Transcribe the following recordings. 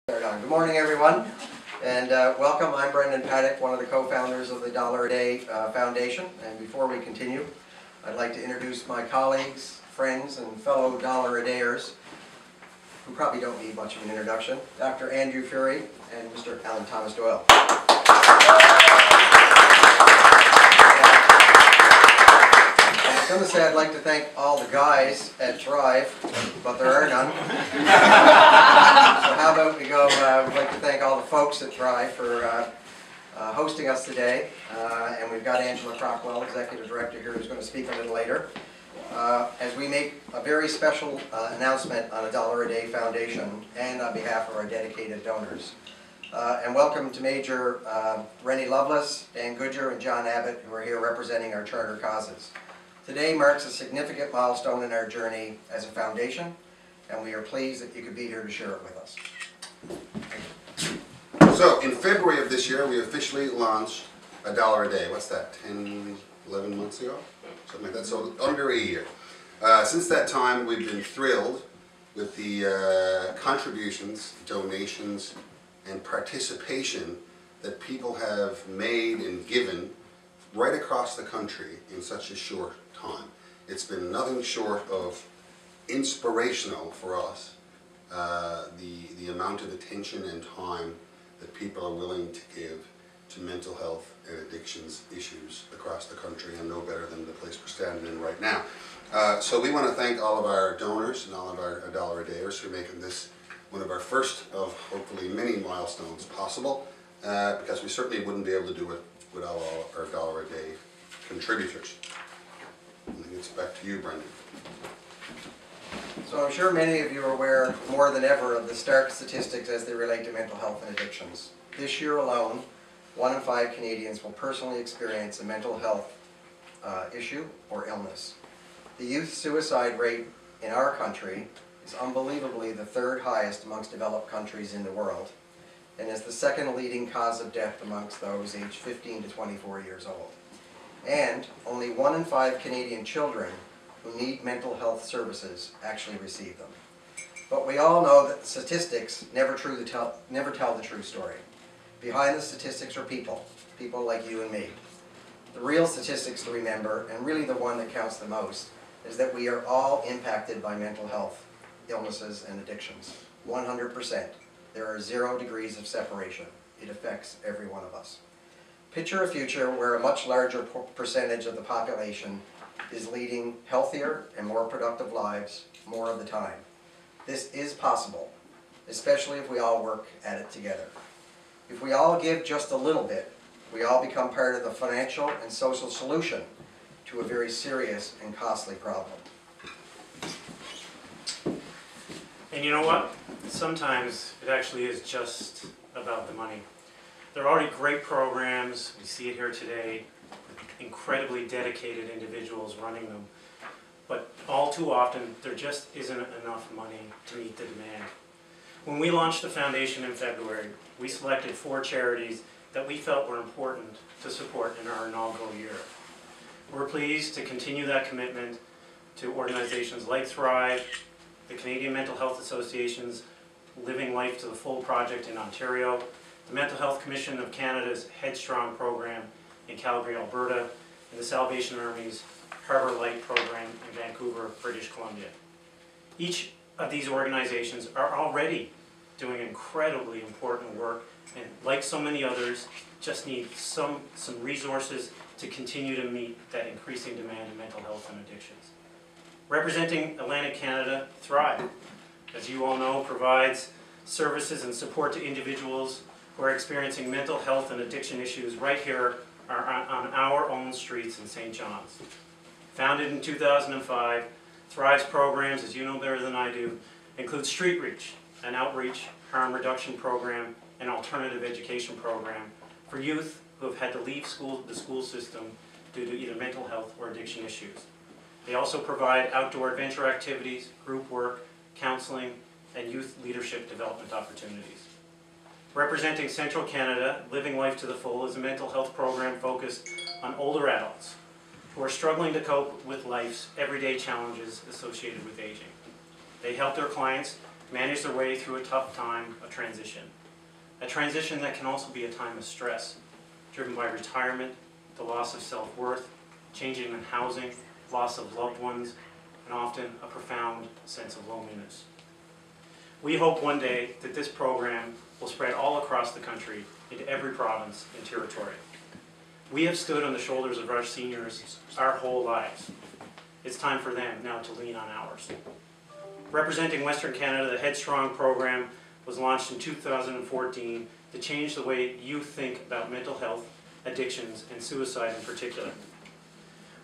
Good morning, everyone, and welcome. I'm Brendan Paddock, one of the co-founders of the Dollar a Day Foundation. And before we continue, I'd like to introduce my colleagues, friends, and fellow Dollar a Dayers, who probably don't need much of an introduction, Dr. Andrew Fury and Mr. Alan Thomas Doyle. I was going to say I'd like to thank all the guys at Thrive, but there are none. So how about we go, we'd like to thank all the folks at Thrive for hosting us today. And we've got Angela Crockwell, Executive Director here, who's going to speak a little later. As we make a very special announcement on a Dollar a Day Foundation and on behalf of our dedicated donors. And welcome to Major Rennie Lovelace, Dan Goodger, and John Abbott, who are here representing our charter causes. Today marks a significant milestone in our journey as a foundation, and we are pleased that you could be here to share it with us. So, in February of this year, we officially launched a Dollar a Day. What's that, 10, 11 months ago? Something like that, so under a year. Since that time, we've been thrilled with the contributions, donations, and participation that people have made and given right across the country in such a short time. It's been nothing short of inspirational for us, the amount of attention and time that people are willing to give to mental health and addictions issues across the country, and no better than the place we're standing in right now. So we want to thank all of our donors and all of our Dollar a Dayers for making this one of our first of hopefully many milestones possible, because we certainly wouldn't be able to do it without all our Dollar a Day contributors. I think it's back to you, Brendan. So I'm sure many of you are aware more than ever of the stark statistics as they relate to mental health and addictions. This year alone, 1 in 5 Canadians will personally experience a mental health issue or illness. The youth suicide rate in our country is unbelievably the 3rd highest amongst developed countries in the world, and is the 2nd leading cause of death amongst those aged 15 to 24 years old. And only 1 in 5 Canadian children who need mental health services actually receive them. But we all know that the statistics never tell the true story. Behind the statistics are people like you and me. The real statistics to remember, and really the one that counts the most, is that we are all impacted by mental health illnesses and addictions. 100%. There are 0 degrees of separation. It affects every one of us. Picture a future where a much larger percentage of the population is leading healthier and more productive lives more of the time. This is possible, especially if we all work at it together. If we all give just a little bit, we all become part of the financial and social solution to a very serious and costly problem. And you know what? Sometimes it actually is just about the money. There are already great programs, we see it here today, incredibly dedicated individuals running them, but all too often there just isn't enough money to meet the demand. When we launched the foundation in February, we selected 4 charities that we felt were important to support in our inaugural year. We're pleased to continue that commitment to organizations like Thrive, the Canadian Mental Health Association's Living Life to the Full project in Ontario, the Mental Health Commission of Canada's Headstrong program in Calgary, Alberta, and the Salvation Army's Harbour Light program in Vancouver, British Columbia. Each of these organizations are already doing incredibly important work, and like so many others, just need some resources to continue to meet that increasing demand in mental health and addictions. Representing Atlantic Canada, Thrive, as you all know, provides services and support to individuals who are experiencing mental health and addiction issues right here on our own streets in St. John's. Founded in 2005, Thrive's programs, as you know better than I do, include Street Reach, an outreach, harm reduction program, and alternative education program for youth who have had to leave the school system due to either mental health or addiction issues. They also provide outdoor adventure activities, group work, counseling, and youth leadership development opportunities. Representing Central Canada, Living Life to the Full is a mental health program focused on older adults who are struggling to cope with life's everyday challenges associated with aging. They help their clients manage their way through a tough time of transition. A transition that can also be a time of stress, driven by retirement, the loss of self-worth, changing in housing, loss of loved ones, and often a profound sense of loneliness. We hope one day that this program will spread all across the country into every province and territory. We have stood on the shoulders of our seniors our whole lives. It's time for them now to lean on ours. Representing Western Canada, the Headstrong program was launched in 2014 to change the way youth think about mental health, addictions, and suicide in particular.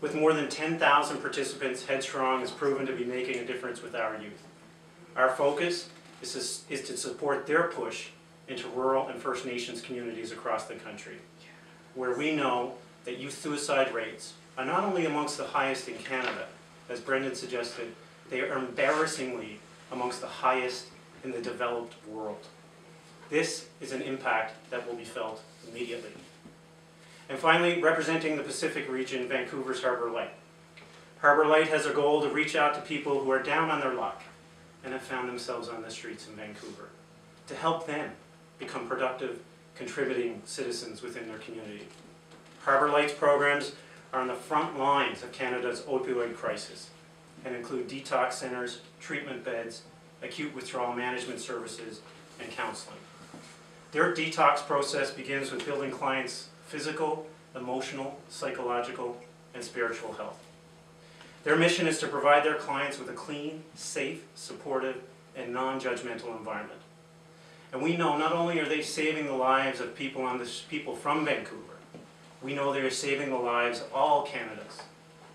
With more than 10,000 participants, Headstrong has proven to be making a difference with our youth. Our focus is to support their push into rural and First Nations communities across the country, where we know that youth suicide rates are not only amongst the highest in Canada, as Brendan suggested, they are embarrassingly amongst the highest in the developed world. This is an impact that will be felt immediately. And finally, representing the Pacific region, Vancouver's Harbour Light. Harbour Light has a goal to reach out to people who are down on their luck and have found themselves on the streets in Vancouver, to help them become productive, contributing citizens within their community. Harbour Light's programs are on the front lines of Canada's opioid crisis and include detox centers, treatment beds, acute withdrawal management services, and counseling. Their detox process begins with building clients' physical, emotional, psychological, and spiritual health. Their mission is to provide their clients with a clean, safe, supportive, and non-judgmental environment. And we know not only are they saving the lives of people from Vancouver, we know they are saving the lives of all Canada's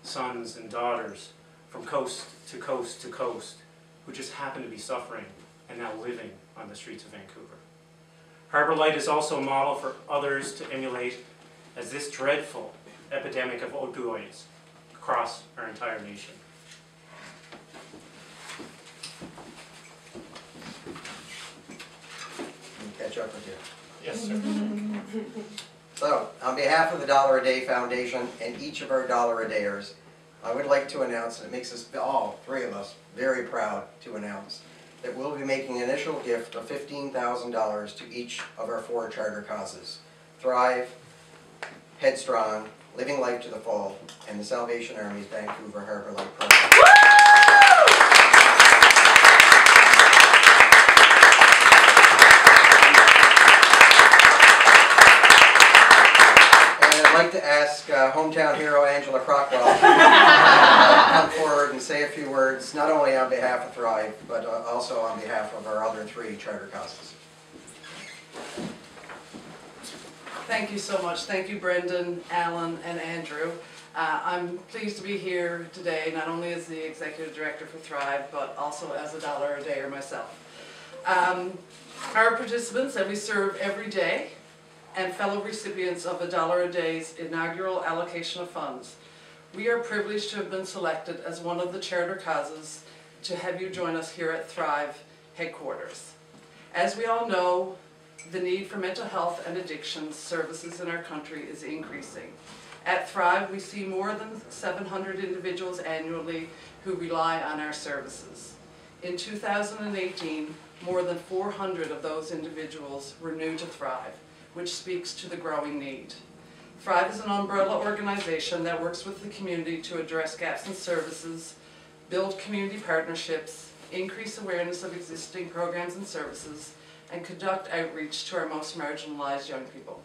sons and daughters from coast to coast to coast who just happen to be suffering and now living on the streets of Vancouver. Harbour Light is also a model for others to emulate as this dreadful epidemic of opioids across our entire nation. Can we catch up with you? Yes, sir. So, on behalf of the Dollar a Day Foundation and each of our Dollar a Dayers, I would like to announce, and it makes us all three of us very proud to announce, that we'll be making an initial gift of $15,000 to each of our 4 charter causes: Thrive, Headstrong, Living Life to the Full, and the Salvation Army's Vancouver Harbour Light program. I'd like to ask hometown hero Angela Crockwell to come forward and say a few words, not only on behalf of Thrive, but also on behalf of our other 3 charter causes. Thank you so much. Thank you, Brendan, Alan, and Andrew. I'm pleased to be here today, not only as the Executive Director for Thrive, but also as a Dollar a Dayer myself. Our participants that we serve every day and fellow recipients of the Dollar a Day's inaugural allocation of funds, we are privileged to have been selected as one of the charter causes to have you join us here at Thrive headquarters. As we all know, the need for mental health and addiction services in our country is increasing. At Thrive, we see more than 700 individuals annually who rely on our services. In 2018, more than 400 of those individuals were new to Thrive, which speaks to the growing need. Thrive is an umbrella organization that works with the community to address gaps in services, build community partnerships, increase awareness of existing programs and services, and conduct outreach to our most marginalized young people.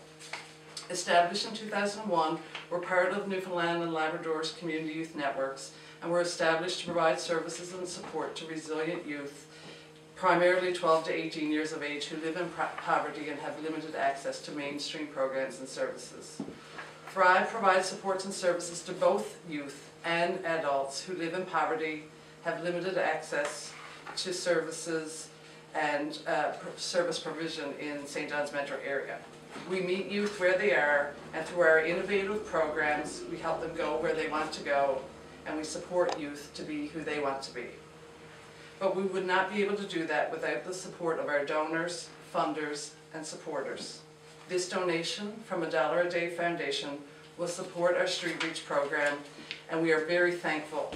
Established in 2001, we're part of Newfoundland and Labrador's community youth networks, and we're established to provide services and support to resilient youth, primarily 12 to 18 years of age, who live in poverty and have limited access to mainstream programs and services. Thrive provides supports and services to both youth and adults who live in poverty, have limited access to services and service provision in St. John's metro area. We meet youth where they are, and through our innovative programs, we help them go where they want to go, and we support youth to be who they want to be. But we would not be able to do that without the support of our donors, funders, and supporters. This donation from a Dollar a Day Foundation will support our Street Reach program, and we are very thankful.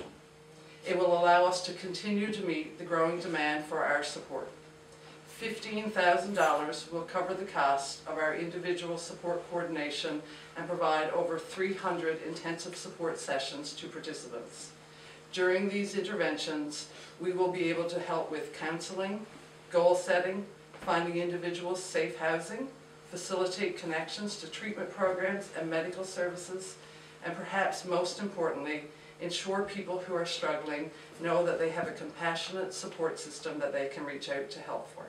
It will allow us to continue to meet the growing demand for our support. $15,000 will cover the cost of our individual support coordination and provide over 300 intensive support sessions to participants. During these interventions, we will be able to help with counseling, goal setting, finding individuals safe housing, facilitate connections to treatment programs and medical services, and perhaps most importantly, ensure people who are struggling know that they have a compassionate support system that they can reach out to help for.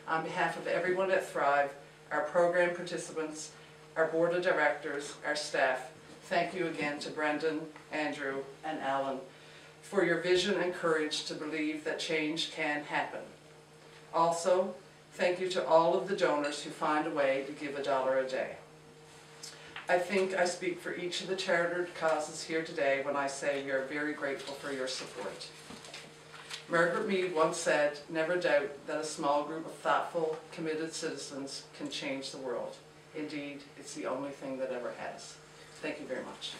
On behalf of everyone at Thrive, our program participants, our board of directors, our staff, thank you again to Brendan, Andrew, and Alan for your vision and courage to believe that change can happen. Also, thank you to all of the donors who find a way to give $1 a day. I think I speak for each of the chartered causes here today when I say we are very grateful for your support. Margaret Mead once said, "Never doubt that a small group of thoughtful, committed citizens can change the world." Indeed, it's the only thing that ever has. Thank you very much.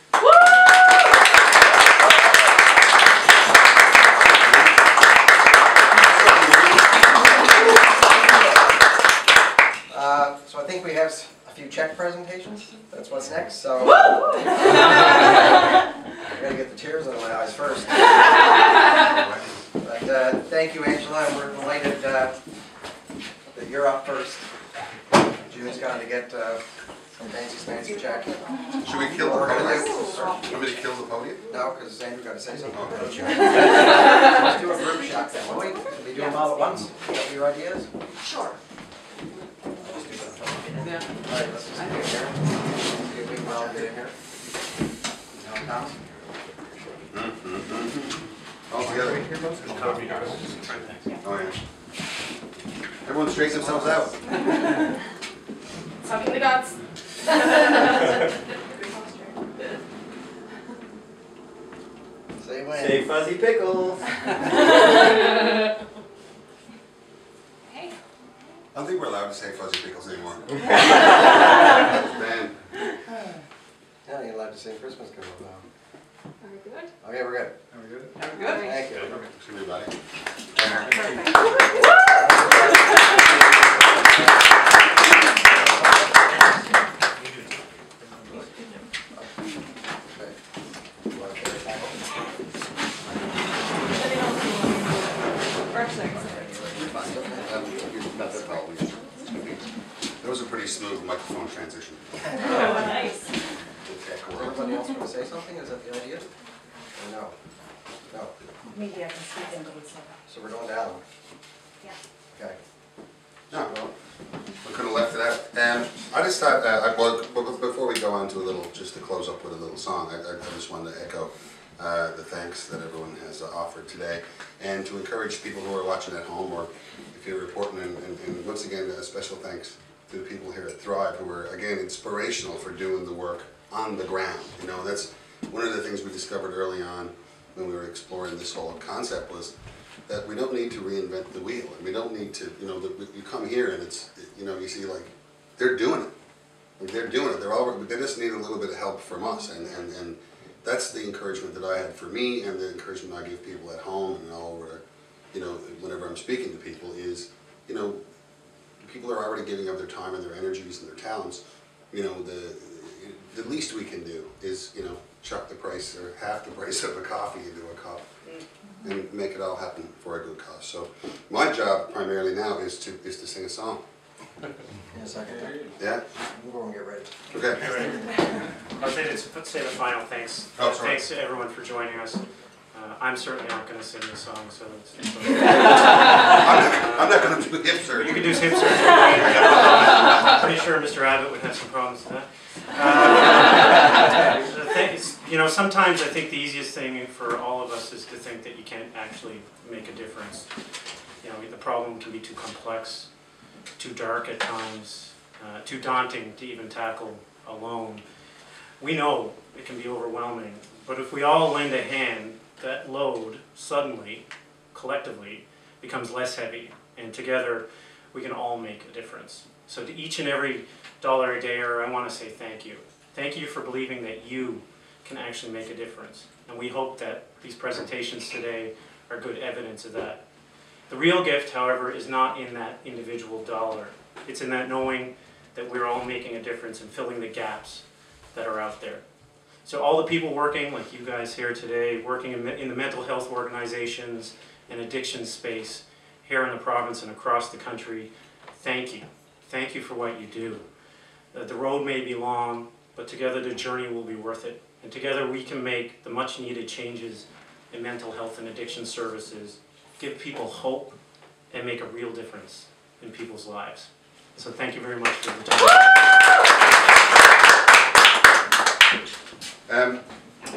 So I think we have a few check presentations. That's what's next. So I gotta get the tears out of my eyes first. But thank you, Angela, and we're delighted that you're up first. June's gone to get some fancy check. Should we kill the We're gonna podium? do. Want me to kill the podium? No, because Andrew got to say something. Oh, okay. Let's do a group shot then, will we? Can we do them all at once? Is that what your idea is? Sure. Just do that. Yeah. All right, let's just get here. See if we can all get in here. Now, Tom? All together. Oh, yeah. Everyone straighten themselves out. Sucking the guts. Say when. Say fuzzy pickles. Hey. I don't think we're allowed to say fuzzy pickles anymore. Man. Now you're allowed to sing Christmas carols now. Are we good? Okay, we're good. Are we good? Thank you. Everybody. That was a pretty smooth microphone transition. Oh, nice. Is everybody else want to say something? Is that the idea? Or no? No. Maybe I can speak into it. So we're going to Alan? Yeah. Okay. No, we could have left it out. I just thought, well, before we go on to a little, just to close up with a little song, I just wanted to echo the thanks that everyone has offered today, and to encourage people who are watching at home, or if you're reporting, and once again, a special thanks to the people here at Thrive who were, again, inspirational for doing the work on the ground. You know, that's one of the things we discovered early on when we were exploring this whole concept, was that we don't need to reinvent the wheel, and we don't need to, you know, you come here and it's, you know, you see like, they're doing it. Like, they're doing it, they just need a little bit of help from us, and that's the encouragement that I had for me, and the encouragement I give people at home and all over, you know, whenever I'm speaking to people is, you know, people are already giving up their time and their energies and their talents. You know, the least we can do is, you know, chuck the price or half the price of a coffee into a cup and make it all happen for a good cause. So my job primarily now is to sing a song. In a second. Yeah? We'll go and get ready. Okay. I'll say the final thanks. Oh, sorry. Thanks to everyone for joining us. I'm certainly not going to sing this song, so it's I'm not going to do hip you surgery. can do hip surgery. I'm pretty sure Mr. Abbott would have some problems with that. You know, sometimes I think the easiest thing for all of us is to think that you can't actually make a difference. You know, the problem can be too complex, too dark at times, too daunting to even tackle alone. We know it can be overwhelming, but if we all lend a hand, that load suddenly, collectively, becomes less heavy, and together we can all make a difference. So to each and every $1 a dayer, I want to say thank you. Thank you for believing that you can actually make a difference. And we hope that these presentations today are good evidence of that. The real gift, however, is not in that individual dollar. It's in that knowing that we're all making a difference and filling the gaps that are out there. So all the people working, like you guys here today, working in the mental health organizations and addiction space here in the province and across the country, thank you. Thank you for what you do. The road may be long, but together the journey will be worth it. And together we can make the much needed changes in mental health and addiction services, give people hope, and make a real difference in people's lives. So thank you very much for the time.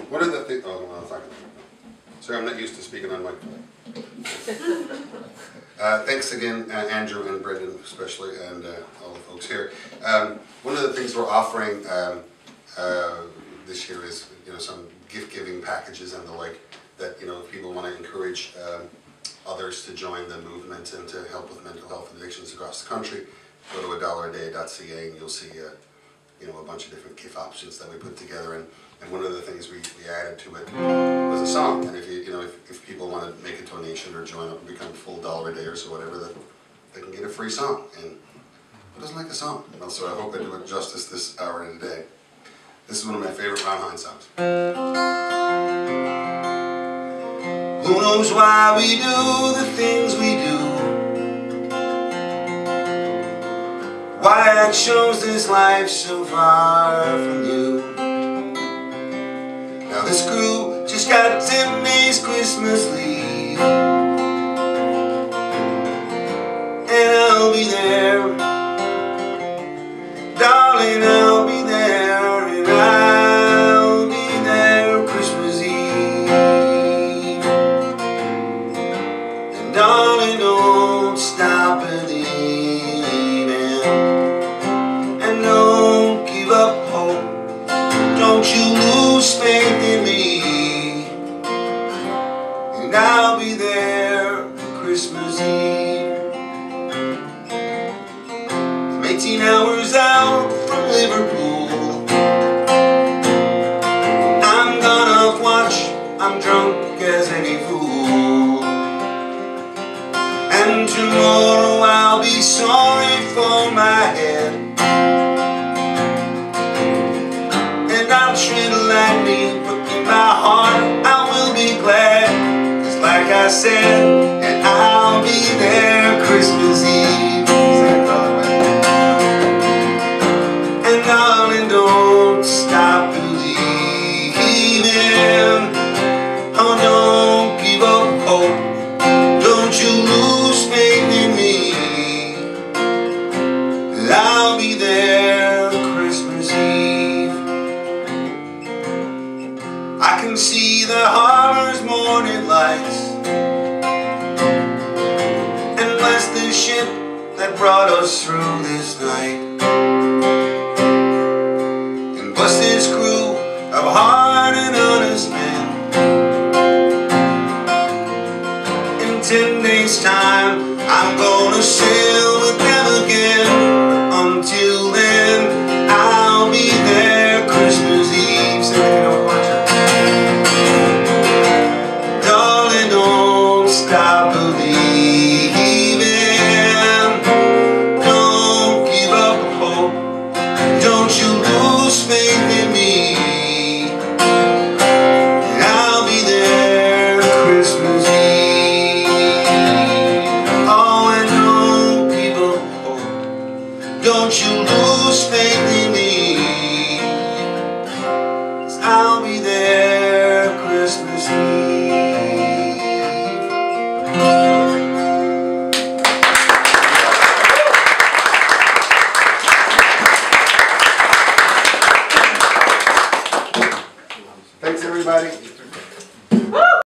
One of the things, oh, no, I'm not gonna. Sorry, I'm not used to speaking on mic. Thanks again, Andrew and Brendan especially, and all the folks here. One of the things we're offering this year is, some gift-giving packages and the like, that, if people want to encourage others to join the movement and to help with mental health and addictions across the country, go to $1day.ca and you'll see a bunch of different gift options that we put together. And one of the things we added to it was a song. And if people want to make a donation or join up and become full $1 or whatever, that they can get a free song. And who doesn't like a song? So I hope I do it justice this hour today. This is one of my favorite Ron Hines songs. Who knows why we do the things we do? Why I chose this life so far from you? Now this crew just got 10 days Christmas leave, and I'll be there, darling, I'll be there, and I'll be there Christmas Eve. And darling, don't stop believing, and don't give up hope. Don't you lose faith in me, and I'll be there Christmas Eve. I'm 18 hours out from Liverpool. I'm gone off watch, I'm drunk as any fool, and tomorrow I'll be sorry for my head. I'll treat lightly, but in my heart I will be glad. 'Cause like I said, and I'll be there Christmas Eve. And darling, don't stop believing. Oh, don't give up hope. Don't you lose faith in me. I'll be there Christmas Eve. I can see the harbor's morning lights, and bless the ship that brought us through this night, and bless this crew of hard and honest men. In 10 days' time, I'm gonna sail with them again, but until then, I'll be there Christmas Eve. So stop believing, don't give up hope, don't you lose faith in me, and I'll be there Christmas Eve. Oh, and don't give up hope, don't you lose faith in me, 'cause I'll be there Christmas Eve. Thanks everybody.